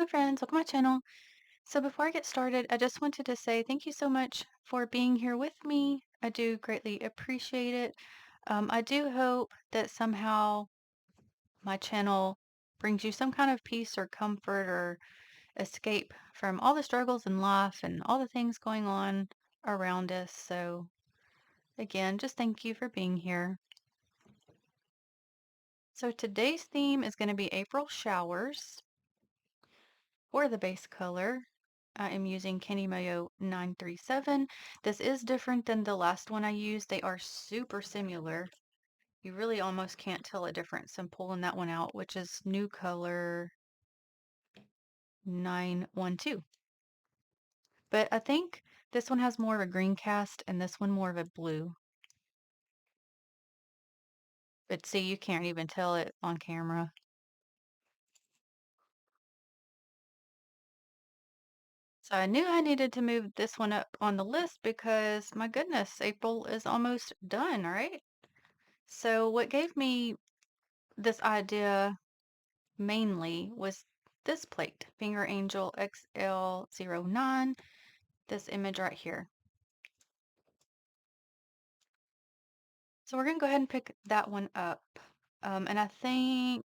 Hi friends, welcome to my channel. So before I get started, I just wanted to say thank you so much for being here with me. I do greatly appreciate it. I do hope that somehow my channel brings you some kind of peace or comfort or escape from all the struggles in life and all the things going on around us. So again, just thank you for being here. So today's theme is going to be April showers. For the base color, I am using Candy Mayo 937. This is different than the last one I used. They are super similar. You really almost can't tell a difference. I'm pulling that one out, which is new color 912. But I think this one has more of a green cast and this one more of a blue. But see, you can't even tell it on camera. So I knew I needed to move this one up on the list because my goodness, April is almost done, right? So what gave me this idea mainly was this plate, Finger Angel XL09, this image right here. So we're going to go ahead and pick that one up. And I think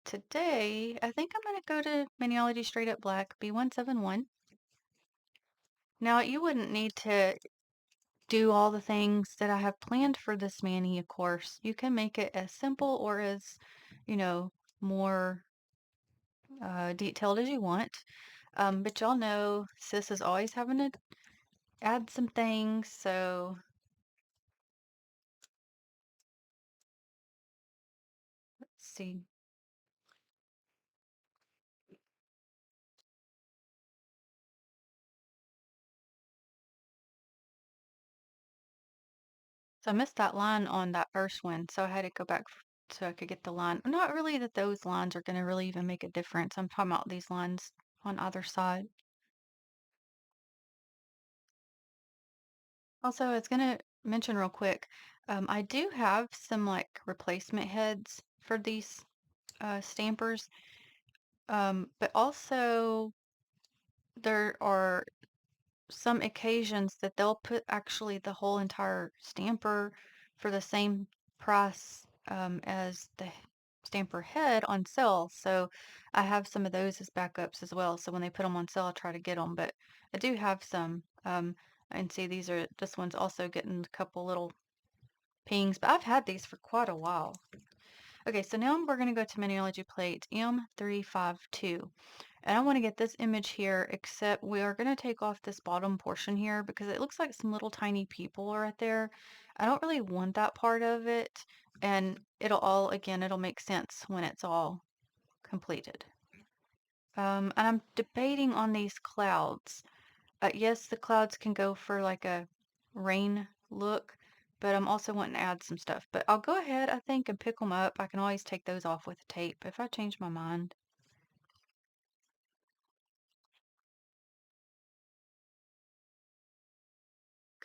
today, I think I'm going to go to Maniology Straight Up Black B171. Now, you wouldn't need to do all the things that I have planned for this mani, of course. You can make it as simple or as, you know, more detailed as you want. But y'all know sis is always having to add some things. So let's see. So I missed that line on that first one. So I had to go back so I could get the line. Not really that those lines are going to really even make a difference. I'm talking about these lines on either side. Also, I was going to mention real quick, I do have some like replacement heads for these stampers. But also there are some occasions that they'll put actually the whole entire stamper for the same price as the stamper head on sale. So I have some of those as backups as well. So when they put them on sale, I try to get them. But I do have some. And see, this one's also getting a couple little pings. But I've had these for quite a while. Okay, so now we're going to go to Mineralogy Plate M352. And I want to get this image here, except we are going to take off this bottom portion here because it looks like some little tiny people are right there. I don't really want that part of it. And again, it'll make sense when it's all completed. And I'm debating on these clouds. Yes, the clouds can go for like a rain look, but I'm also wanting to add some stuff. But I'll go ahead, I think, and pick them up. I can always take those off with tape if I change my mind.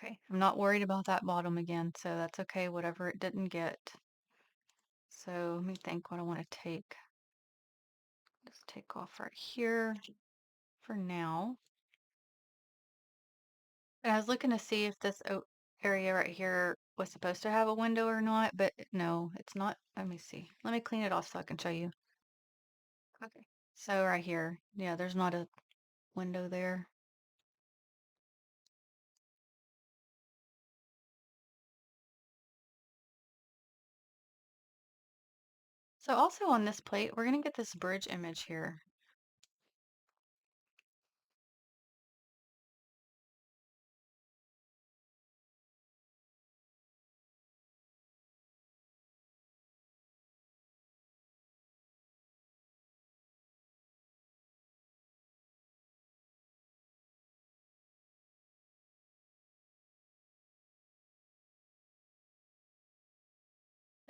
Okay, I'm not worried about that bottom again, so that's okay, whatever it didn't get. So let me think what I want to take. Just take off right here for now. And I was looking to see if this area right here was supposed to have a window or not, but no, it's not. Let me see. Let me clean it off so I can show you. Okay. So right here, yeah, there's not a window there. So also on this plate, we're gonna get this bridge image here.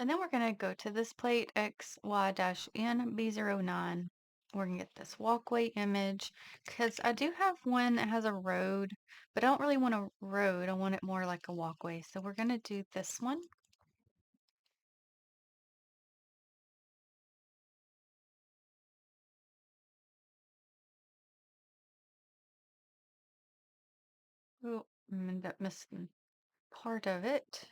And then we're going to go to this plate XY-NB09. We're going to get this walkway image because I do have one that has a road, but I don't really want a road. I want it more like a walkway. So we're going to do this one. Oh, end up missing part of it.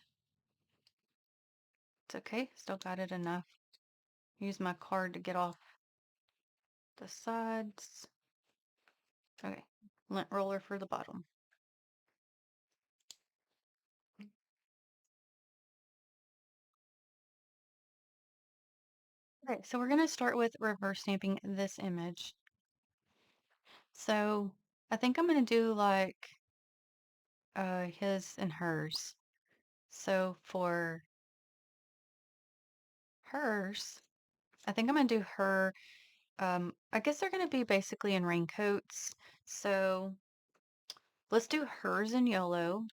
It's okay, still got it enough. Use my card to get off the sides. Okay, lint roller for the bottom. Okay, so we're gonna start with reverse stamping this image. So I think I'm gonna do like his and hers. So for hers, I think I'm gonna do her. I guess they're gonna be basically in raincoats. So let's do hers in yellow.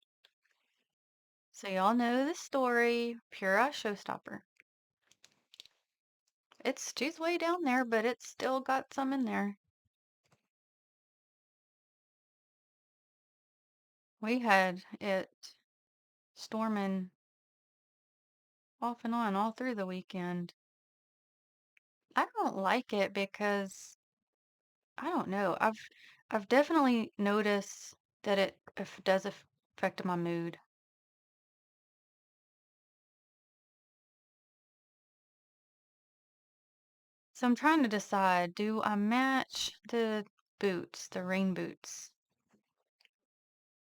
So y'all know the story, Pure Eye Showstopper. She's way down there, but it's still got some in there. We had it storming off and on all through the weekend. I don't like it because I don't know. I've definitely noticed that it does affect my mood. So I'm trying to decide, do I match the boots, the rain boots?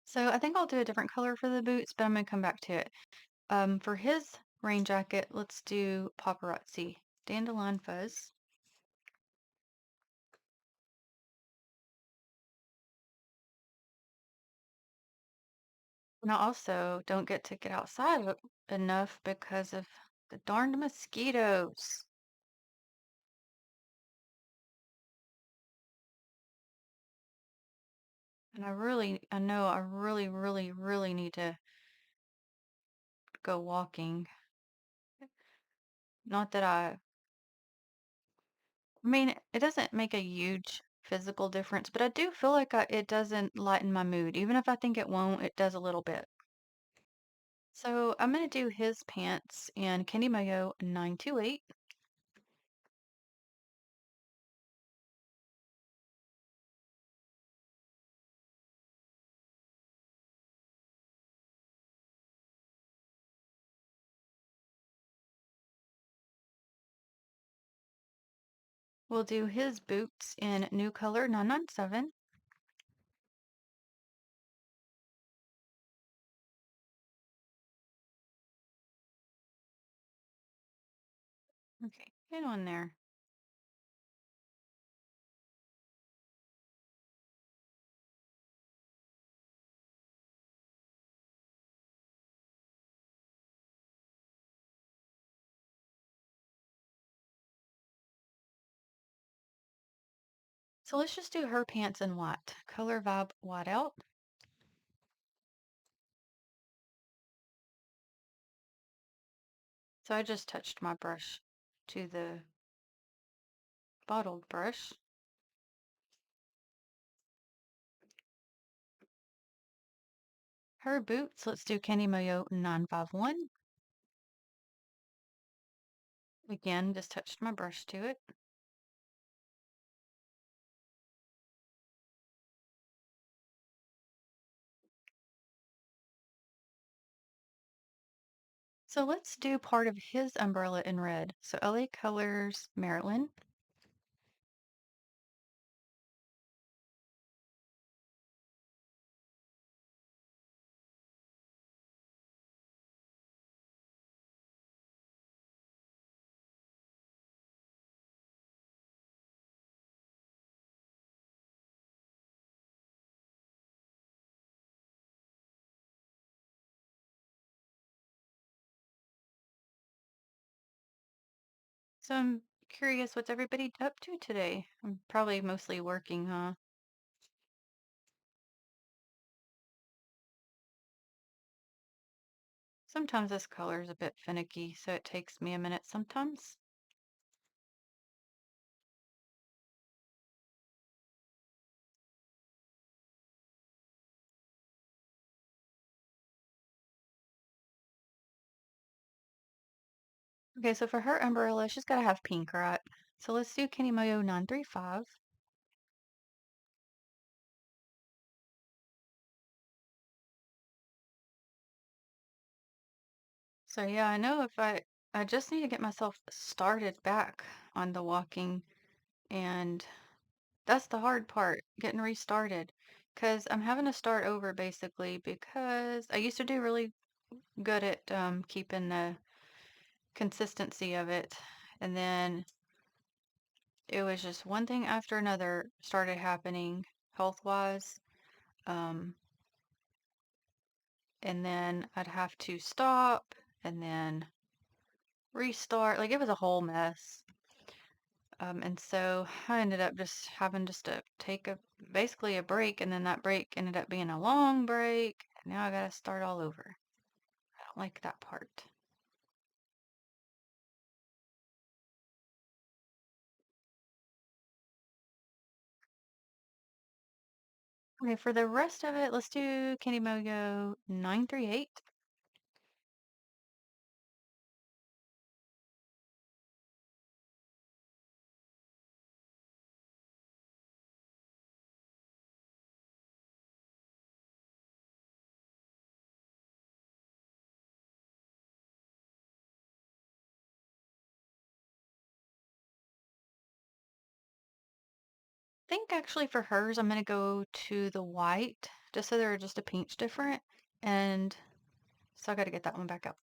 So I think I'll do a different color for the boots, but I'm gonna come back to it. For his rain jacket, let's do paparazzi, dandelion fuzz. And I also don't get to get outside enough because of the darned mosquitoes. And I know I really, really, really need to go walking. Not that I mean, it doesn't make a huge physical difference, but I do feel like it doesn't lighten my mood. Even if I think it won't, it does a little bit. So I'm gonna do his pants in Candy Mayo 928. We'll do his boots in New Color 997. Okay, get on there. So let's just do her pants in white. Color Vibe white out. So I just touched my brush to the bottled brush. Her boots, let's do Candy Mayo 951. Again, just touched my brush to it. So let's do part of his umbrella in red. So LA Colors, Maryland. So I'm curious, what's everybody up to today? I'm probably mostly working, huh? Sometimes this color is a bit finicky, so it takes me a minute sometimes. Okay, so for her umbrella, she's got to have pink, right? So let's do Kenny Moyo 935. So yeah, I know if I just need to get myself started back on the walking, and that's the hard part, getting restarted. Because I'm having to start over basically because I used to do really good at keeping the consistency of it. And then it was just one thing after another started happening health-wise. Um, and then I'd have to stop and then restart. Like it was a whole mess. And so I ended up just having just to take a basically a break, and then that break ended up being a long break. Now I gotta start all over. I don't like that part. Okay, for the rest of it, let's do Candy Mogo 938. Think actually for hers, I'm gonna go to the white, just so they're just a pinch different. And so I gotta get that one back up.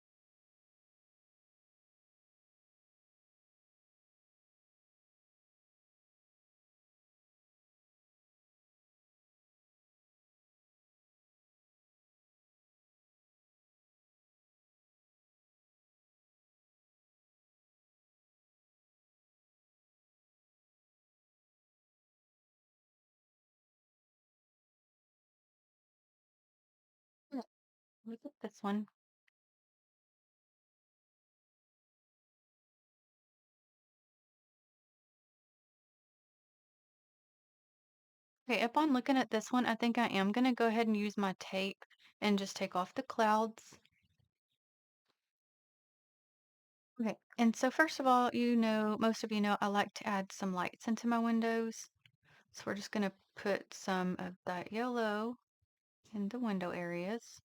Yeah, look at this one. Okay, upon looking at this one, I think I am gonna go ahead and use my tape and just take off the clouds. Okay, and so first of all, most of you know, I like to add some lights into my windows. So we're just gonna put some of that yellow in the window areas.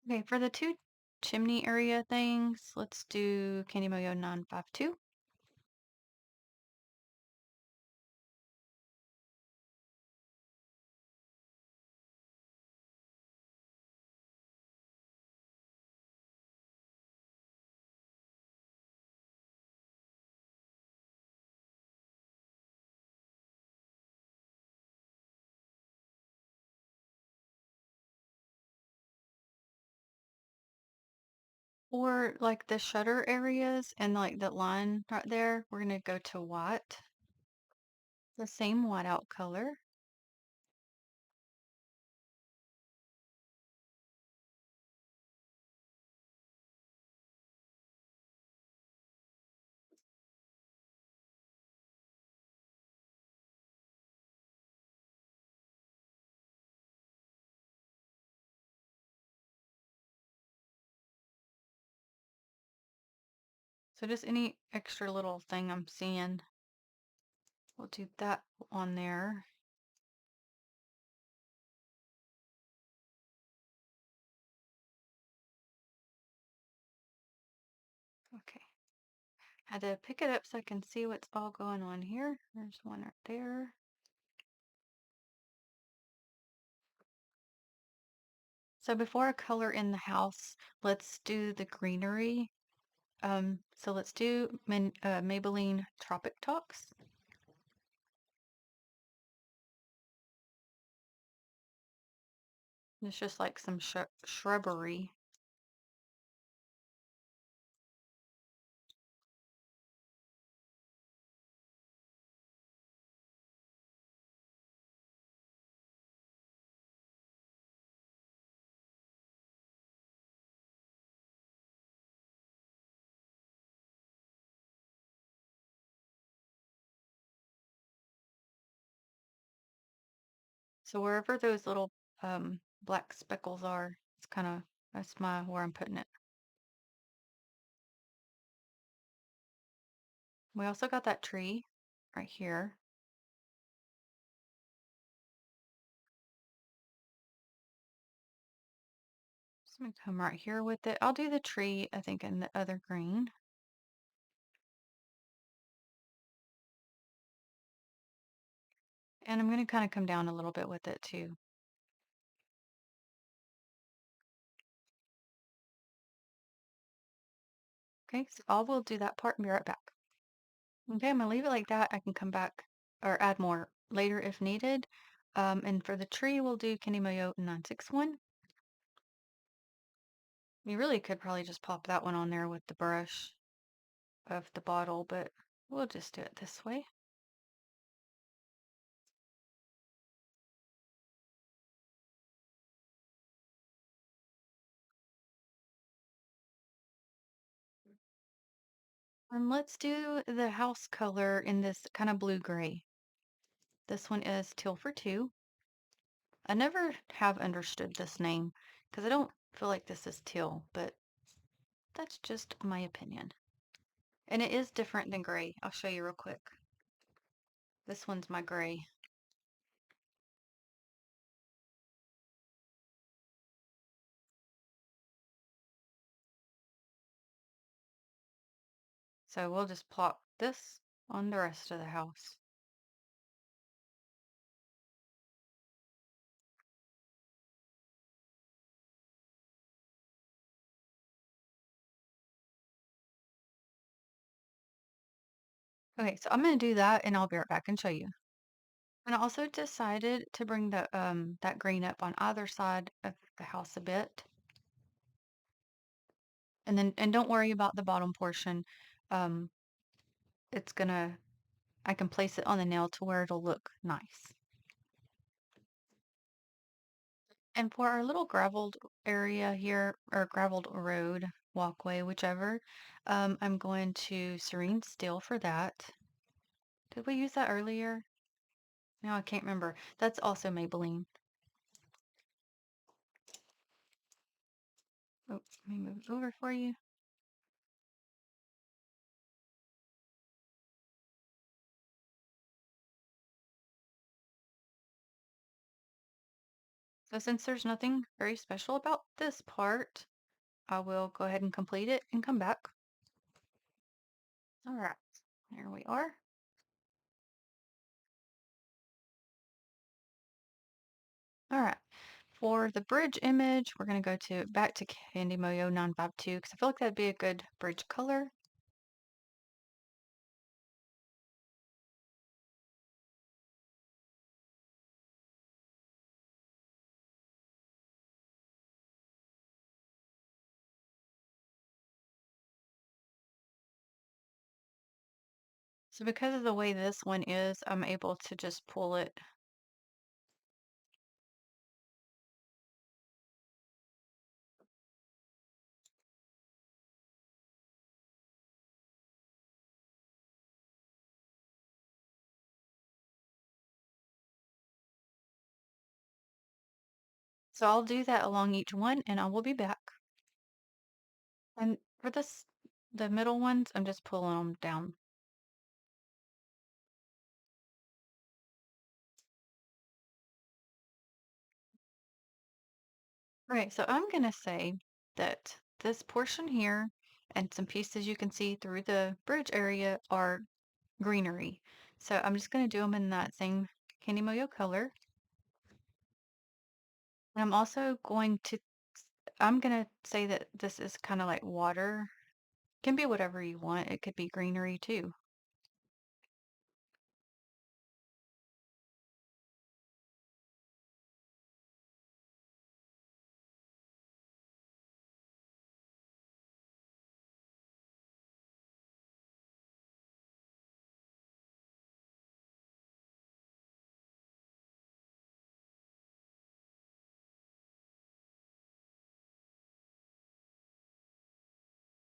Okay, for the two chimney area things, let's do Candy Moyo 952. Or like the shutter areas and like that line right there, we're gonna go to white, the same whiteout color. So just any extra little thing I'm seeing, we'll do that on there. Okay. Had to pick it up so I can see what's all going on here. There's one right there. So before I color in the house, let's do the greenery. So let's do Maybelline Tropic Talks. It's just like some shrubbery. So wherever those little black speckles are, it's kind of that's my where I'm putting it. We also got that tree right here. So I'm gonna come right here with it. I'll do the tree, I think, in the other green. And I'm gonna kind of come down a little bit with it too. Okay, so I will do that part and be right back. Okay, I'm gonna leave it like that. I can come back or add more later if needed. And for the tree, we'll do Candy Mayo 961. You really could probably just pop that one on there with the brush of the bottle, but we'll just do it this way. And let's do the house color in this kind of blue gray. This one is Teal for Two. I never have understood this name because I don't feel like this is teal, but that's just my opinion. And it is different than gray. I'll show you real quick. This one's my gray. So we'll just plop this on the rest of the house. Okay, so I'm going to do that and I'll be right back and show you. And I also decided to bring the that green up on either side of the house a bit. And don't worry about the bottom portion. Um, it's gonna I can place it on the nail to where it'll look nice. And for our little graveled area here, or graveled road, walkway, whichever, I'm going to Serene Steel for that. Did we use that earlier? No, I can't remember. That's also Maybelline. Oh, let me move it over for you. So since there's nothing very special about this part, I will go ahead and complete it and come back. All right, there we are. All right. For the bridge image, we're going to go to back to Candy Moyo 952 because I feel like that'd be a good bridge color. So because of the way this one is, I'm able to just pull it. So I'll do that along each one and I will be back. And for this, the middle ones, I'm just pulling them down. Right, so I'm going to say that this portion here and some pieces you can see through the bridge area are greenery. So I'm just going to do them in that same Candy Moyo color. And I'm also going to, I'm going to say that this is kind of like water. Can be whatever you want. It could be greenery too.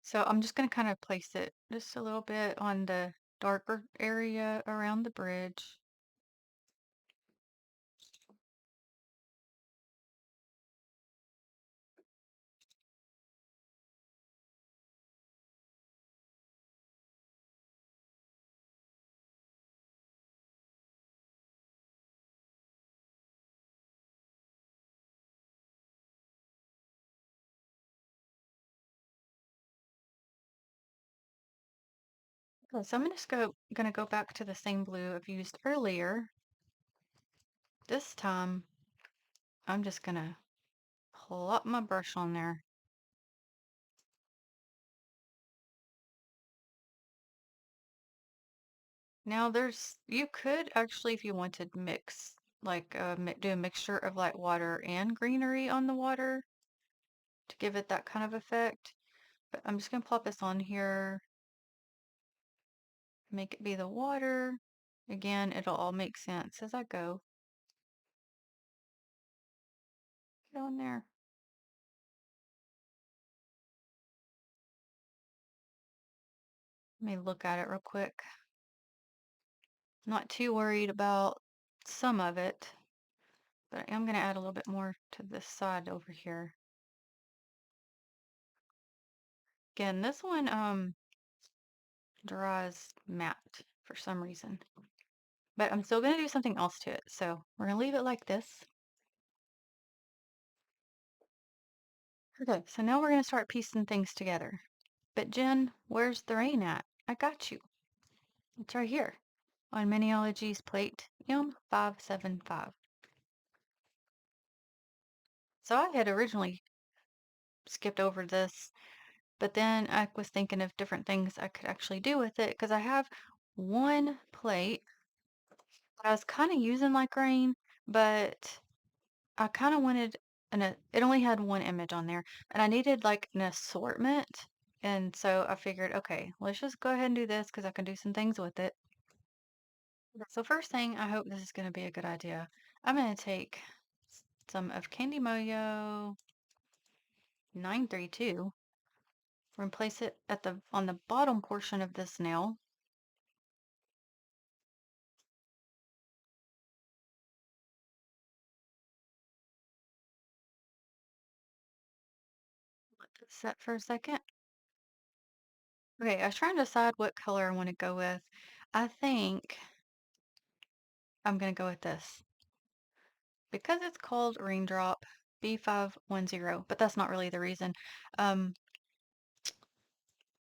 So I'm just going to kind of place it just a little bit on the darker area around the bridge. So I'm just gonna go back to the same blue I've used earlier. This time, I'm just gonna plop my brush on there. Now you could actually, if you wanted, mix, like, do a mixture of like water and greenery on the water to give it that kind of effect. But I'm just gonna plop this on here, make it be the water. Again, it'll all make sense as I go. Get on there. Let me look at it real quick. Not too worried about some of it, but I am gonna add a little bit more to this side over here. Again, this one dries matte for some reason. But I'm still gonna do something else to it, so we're gonna leave it like this. Okay, so now we're gonna start piecing things together. But Jen, where's the rain at? I got you. It's right here on Miniology's plate M575. So I had originally skipped over this, but then I was thinking of different things I could actually do with it because I have one plate that I was kind of using like rain, but I kind of wanted it only had one image on there, and I needed like an assortment. And so I figured, okay, let's just go ahead and do this because I can do some things with it. So first thing, I hope this is going to be a good idea. I'm going to take some of Candy Moyo 932. We're going to place it at on the bottom portion of this nail. Let this set for a second. Okay, I was trying to decide what color I want to go with. I think I'm going to go with this. Because it's called Raindrop B510, but that's not really the reason. Um,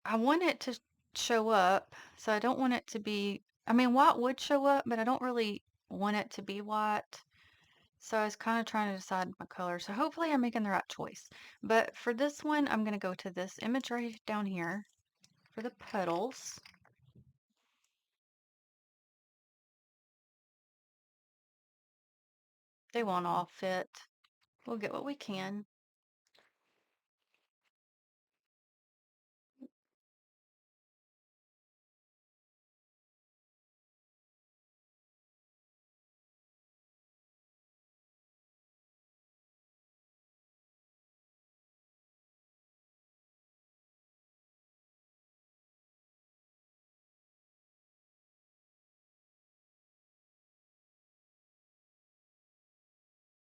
I want it to show up, so I don't want it to be, I mean, white would show up, but I don't really want it to be white. So I was kind of trying to decide my color. So hopefully I'm making the right choice. But for this one, I'm going to go to this image right down here for the petals. They won't all fit. We'll get what we can.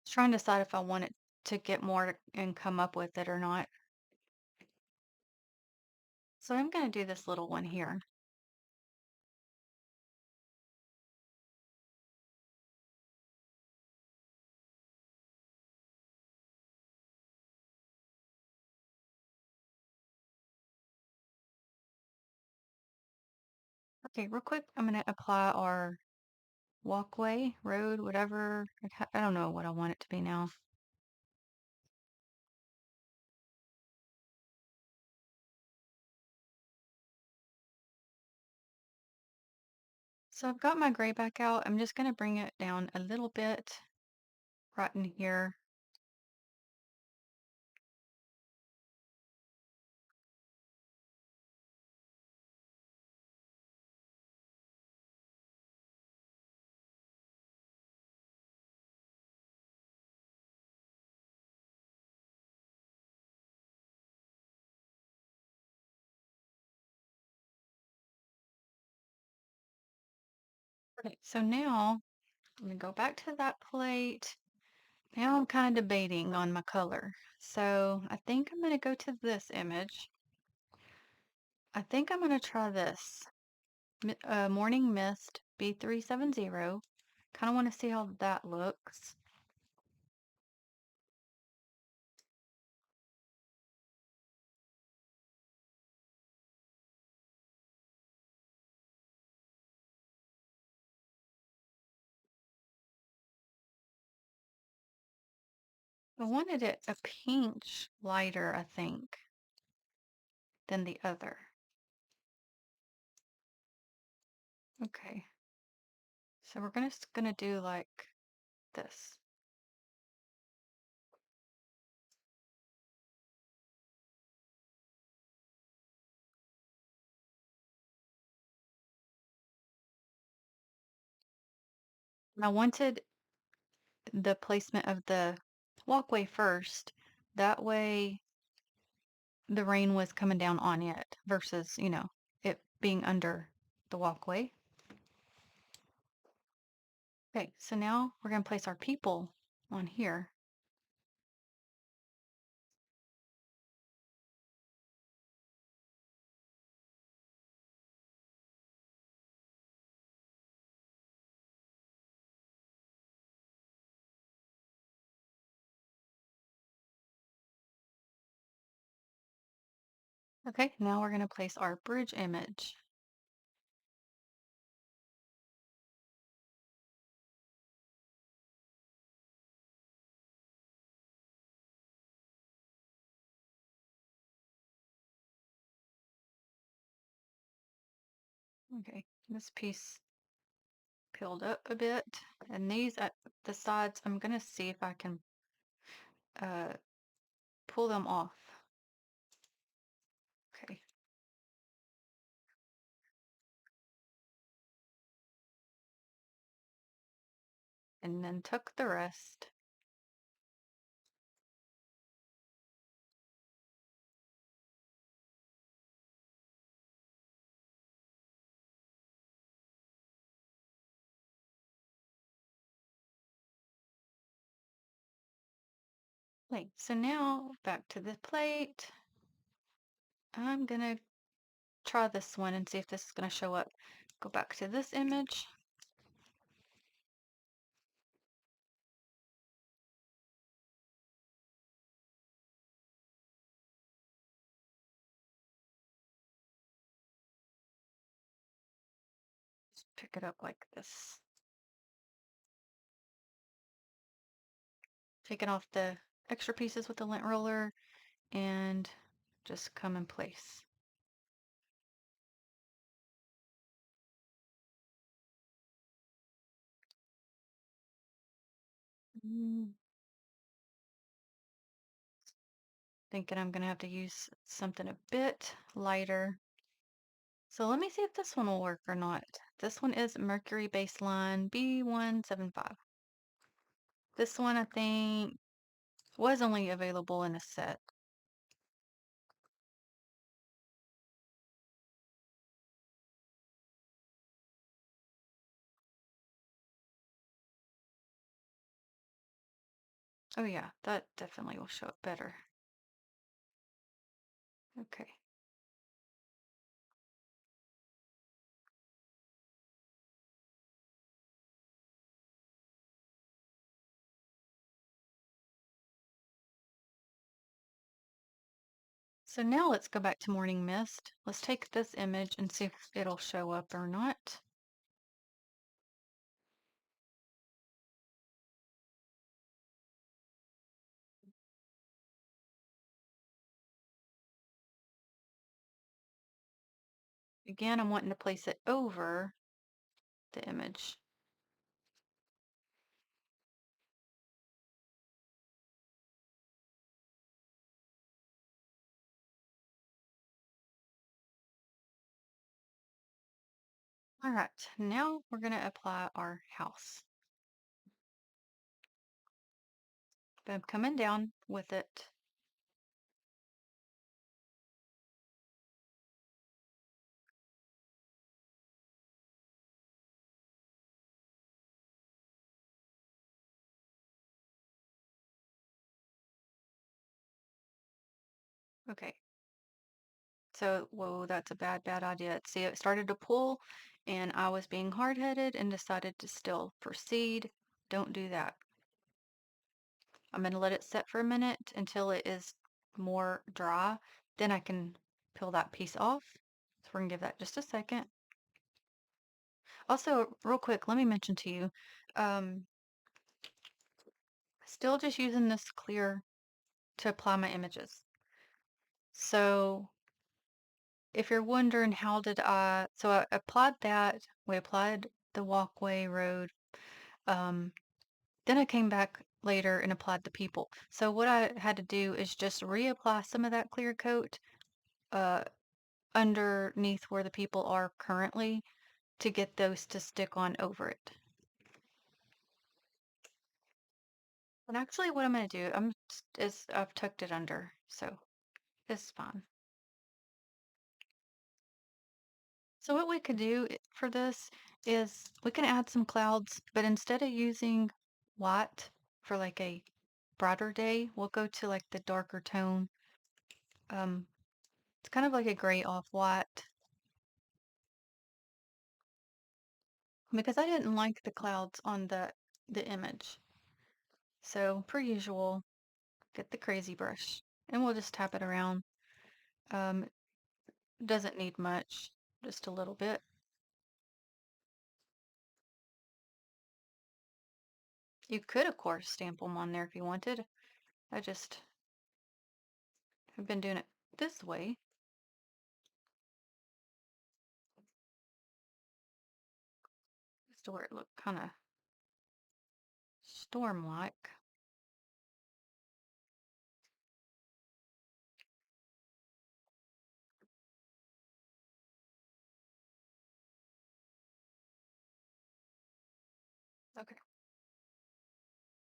Trying to decide if I want it to get more and come up with it or not. So I'm going to do this little one here. Okay, real quick, I'm going to apply our walkway, road, whatever. I don't know what I want it to be now. So I've got my gray back out. I'm just going to bring it down a little bit right in here. Okay, so now I'm going to go back to that plate. Now I'm kind of debating on my color. So I think I'm going to go to this image. I think I'm going to try this. Morning Mist B370. Kind of want to see how that looks. I wanted it a pinch lighter, I think, than the other. Okay. So we're gonna do like this. And I wanted the placement of the walkway first. That way the rain was coming down on it versus, it being under the walkway. Okay, so now we're gonna place our people on here. Okay, now we're gonna place our bridge image. Okay, this piece peeled up a bit, and these at the sides, I'm gonna see if I can uh, pull them off. Okay, and then tuck the rest. Wait, so now back to the plate. I'm gonna try this one and see if this is gonna show up. Go back to this image. Just pick it up like this. Taking off the extra pieces with the lint roller and just come in place. Mm, Thinking I'm gonna have to use something a bit lighter. So let me see if this one will work or not. This one is Mercury Bassline B175. This one I think was only available in a set. Oh yeah, that definitely will show up better. Okay. So now let's go back to morning mist. Let's take this image and see if it'll show up or not. Again, I'm wanting to place it over the image. All right, now we're going to apply our house. But I'm coming down with it. Okay, so, whoa, that's a bad idea. See, it started to pull, and I was being hard-headed and decided to still proceed. Don't do that. I'm going to let it set for a minute until it is more dry. Then I can peel that piece off. So we're going to give that just a second. Also, real quick, let me mention to you, um, Still just using this clear to apply my images. So if you're wondering so I applied that, we applied the walkway road, um, then I came back later and applied the people. So what I had to do is just reapply some of that clear coat uh, underneath where the people are currently to get those to stick on over it. And actually what I'm going to do, I've tucked it under, so it's fine. So what we could do for this is we can add some clouds, but instead of using white for like a brighter day, we'll go to like the darker tone. Um, it's kind of like a gray off white because I didn't like the clouds on the image. So per usual, get the crazy brush and we'll just tap it around. Um, doesn't need much, just a little bit. You could, of course, stamp them on there if you wanted. I just have been doing it this way. Just to where it looked kind of storm-like. Okay.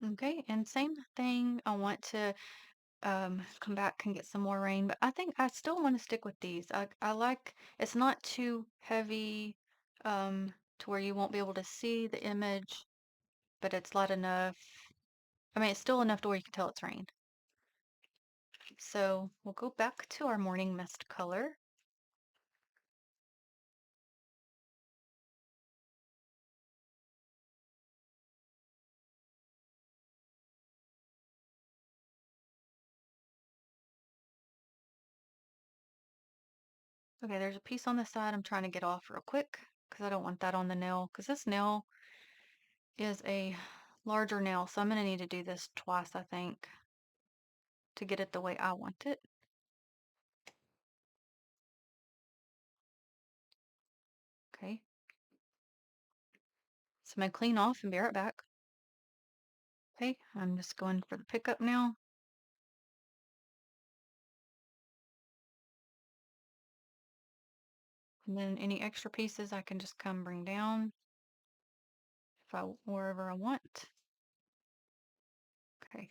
Okay, and same thing, I want to come back and get some more rain, but I think I still want to stick with these. I like it's not too heavy to where you won't be able to see the image, but it's light enough. I mean, it's still enough to where you can tell it's rain. So we'll go back to our morning mist color. Okay, there's a piece on the side I'm trying to get off real quick because I don't want that on the nail because this nail is a larger nail, so I'm going to need to do this twice, I think, to get it the way I want it. Okay, so I'm going to clean off and be right back. Okay, I'm just going for the pickup now. And then any extra pieces I can just come bring down if I wherever I want. Okay.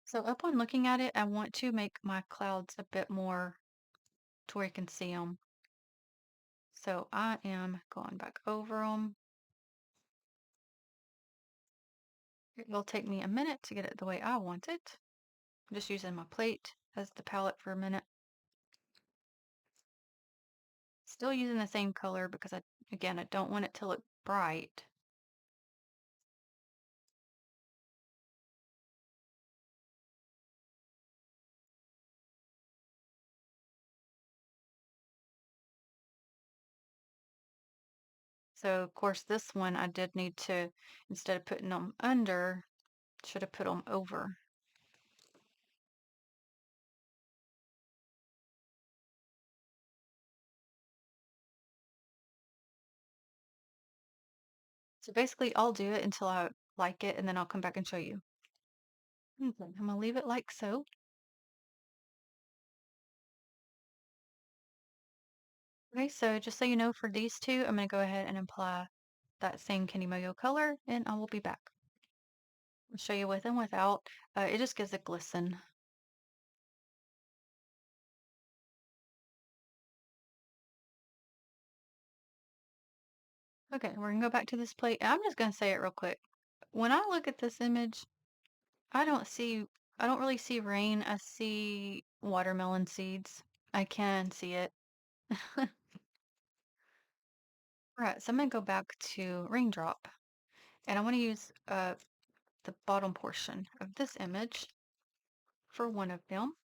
So upon looking at it, I want to make my clouds a bit more to where you can see them. So I am going back over them. It will take me a minute to get it the way I want it. I'm just using my plate as the palette for a minute. Still using the same color because again, I don't want it to look bright. So of course this one I did need to, instead of putting them under, should have put them over. So basically I'll do it until I like it and then I'll come back and show you. Okay, I'm gonna leave it like so. Okay, so just so you know, for these two, I'm gonna go ahead and apply that same Candy Moyo color and I will be back. I'll show you with and without. It just gives a glisten. Okay, we're gonna go back to this plate. I'm just gonna say it real quick. When I look at this image, I don't really see rain. I see watermelon seeds. I can see it. Right, so I'm gonna go back to Raindrop, and I want to use the bottom portion of this image. for one of them.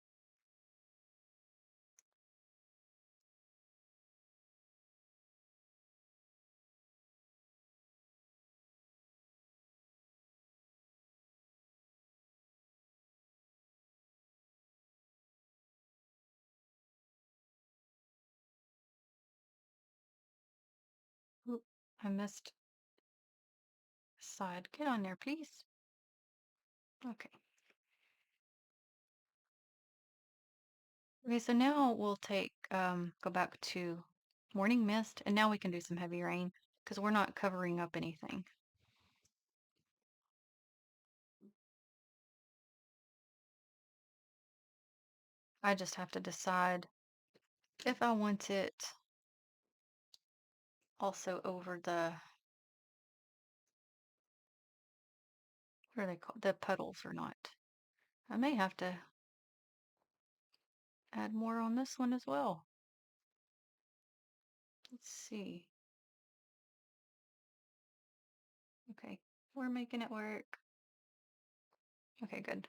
Oop, I missed a side. Get on there, please. Okay. Okay, so now we'll go back to morning mist, and now we can do some heavy rain because we're not covering up anything. I just have to decide if I want it also over what are they called? The puddles or not. I may have to add more on this one as well. Let's see. Okay, we're making it work. Okay, good.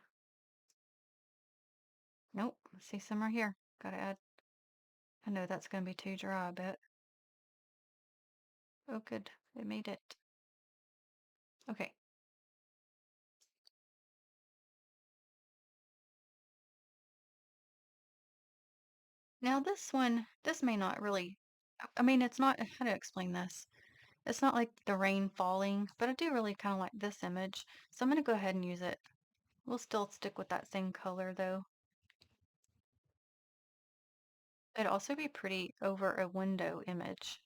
Nope, see some right here. Gotta add. I know that's gonna be too dry, I bet. Oh, good. It made it. Okay. Now this may not really, I mean, it's not, how to explain this? It's not like the rain falling, but I do really kind of like this image. So I'm gonna go ahead and use it. We'll still stick with that same color though. It'd also be pretty over a window image.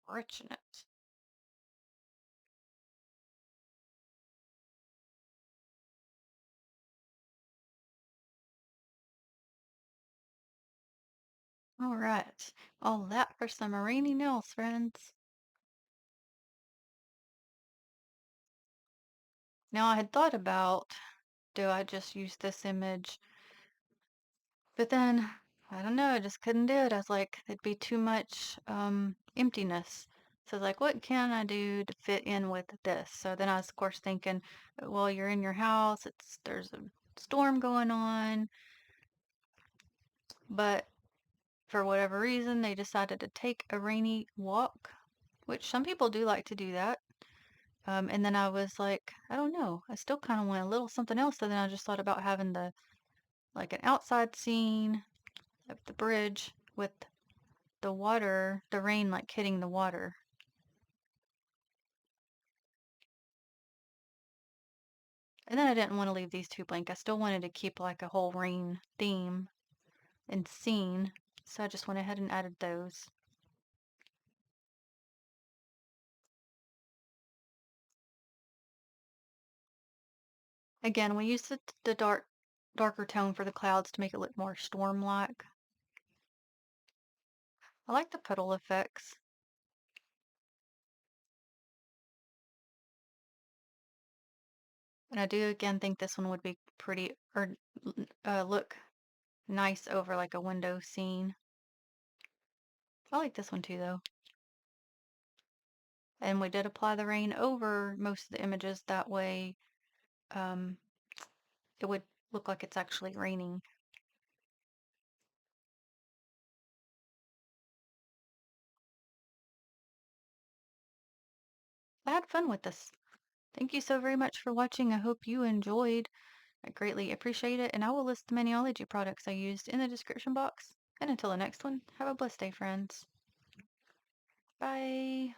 Rich in it. All right. All that for some rainy nails, friends. Now I had thought about, do I just use this image? But then, I don't know, I just couldn't do it. I was like, it'd be too much emptiness. So I was like, what can I do to fit in with this? So then I was, of course, thinking, well, you're in your house, there's a storm going on, but for whatever reason, they decided to take a rainy walk, which some people do like to do that. And then I was like, I don't know, I still kind of want a little something else. So then I just thought about having like an outside scene of the bridge with the water, the rain like hitting the water. And then I didn't want to leave these two blank. I still wanted to keep like a whole rain theme and scene. So I just went ahead and added those. Again, we used the darker tone for the clouds to make it look more storm-like. I like the puddle effects. And I do again think this one would be pretty or look nice over like a window scene. I like this one too though. And we did apply the rain over most of the images that way um, it would look like it's actually raining. I had fun with this. Thank you so very much for watching. I hope you enjoyed. I greatly appreciate it, and I will list the Maniology products I used in the description box. And until the next one, have a blessed day, friends. Bye.